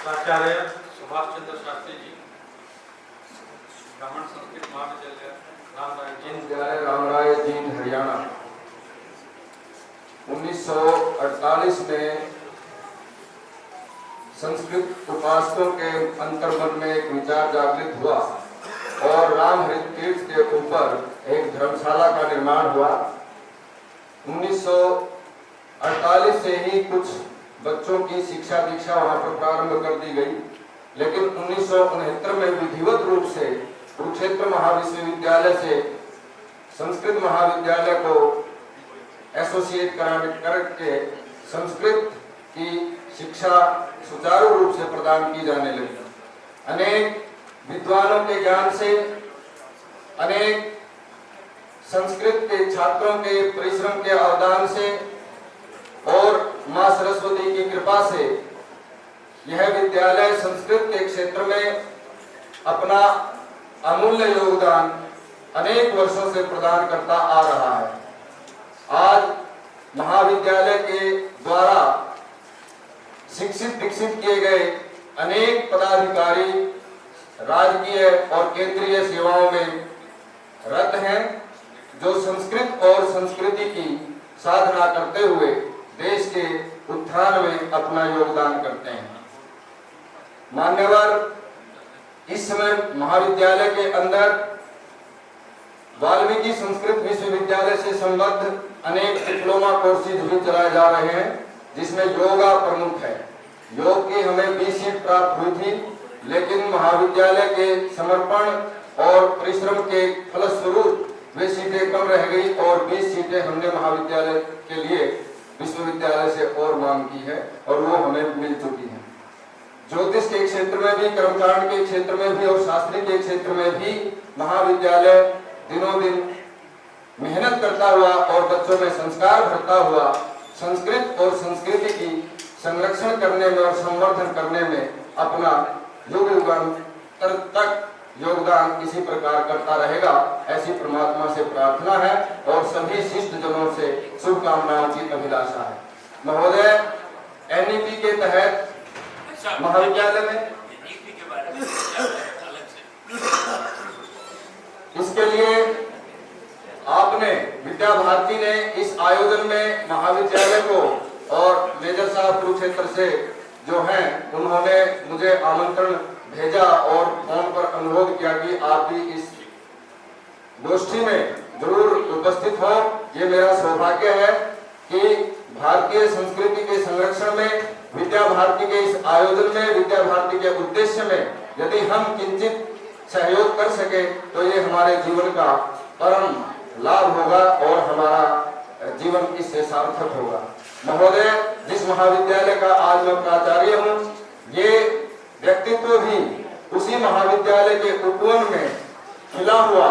प्राचार्य सुभाष चंद्र शास्त्री जी, ब्राह्मण संस्कृत महाविद्यालय रामराय जींद हरियाणा। 1948 में संस्कृत उपासकों के अंतर्मन में एक विचार जागृत हुआ और रामहृत तीर्थ के ऊपर एक धर्मशाला का निर्माण हुआ। 1948 से ही कुछ बच्चों की शिक्षा दीक्षा वहां पर प्रारंभ कर दी गई, लेकिन 1969 में विधिवत रूप से कुरुक्षेत्र महाविश्वविद्यालय से संस्कृत महाविद्यालय को एसोसिएट करके संस्कृत की शिक्षा सुचारू रूप से प्रदान की जाने लगी। अनेक विद्वानों के ज्ञान से, अनेक संस्कृत के छात्रों के परिश्रम के अवदान से और मां सरस्वती की कृपा से यह विद्यालय संस्कृत के क्षेत्र में अपना अमूल्य योगदान अनेक वर्षों से प्रदान करता आ रहा है। आज महाविद्यालय के द्वारा शिक्षित दीक्षित किए गए अनेक पदाधिकारी राजकीय और केंद्रीय सेवाओं में रत हैं, जो संस्कृत और संस्कृति की साधना करते हुए देश के उत्थान में अपना योगदान करते हैं। मान्यवर, इस समय महाविद्यालय के अंदर वाल्मीकि संस्कृत विश्वविद्यालय से संबद्ध अनेक डिप्लोमा कोर्सेज भी चलाए जा रहे हैं, जिसमें योगा प्रमुख है। योग की हमें 20 सीट प्राप्त हुई थी, लेकिन महाविद्यालय के समर्पण और परिश्रम के फलस्वरूप वे सीटें कम रह गई और 20 सीटें हमने महाविद्यालय के लिए विश्वविद्यालय से और मांग की है और वो हमें मिल चुकी है। ज्योतिष के क्षेत्र में भी, कर्मकांड के क्षेत्र में भी और शास्त्री के क्षेत्र में भी महाविद्यालय दिनों दिन मेहनत करता हुआ और बच्चों में संस्कार भरता हुआ संस्कृत और संस्कृति की संरक्षण करने में और संवर्धन करने में अपना युगांतर तक योगदान इसी प्रकार करता रहेगा, ऐसी परमात्मा से प्रार्थना है और सभी शिष्ट जनों से शुभकामनाओं की अभिलाषा है। महोदय, एनईपी के तहत महाविद्यालय में इसके लिए आपने, विद्या भारती ने इस आयोजन में महाविद्यालय को और मेजर साहब कुरुक्षेत्र से जो हैं उन्होंने मुझे आमंत्रण भेजा और फोन पर अनुरोध किया कि आप भी इस गोष्ठी में जरूर उपस्थित हो। ये मेरा सौभाग्य है कि भारतीय संस्कृति के संरक्षण में विद्या भारती के इस आयोजन में, विद्या भारती के उद्देश्य में यदि हम किंचित सहयोग कर सके तो ये हमारे जीवन का परम लाभ होगा और हमारा जीवन इससे सार्थक होगा। महोदय, जिस महाविद्यालय का आज मैं प्राचार्य हूँ, ये व्यक्तित्व भी उसी महाविद्यालय के उपवन में खिला हुआ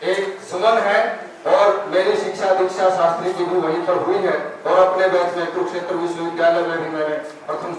एक सुमन है और मेरी शिक्षा दीक्षा शास्त्री की भी वहीं पर हुई है और अपने बैच में कुरुक्षेत्र विश्वविद्यालय में भी मैंने प्रथम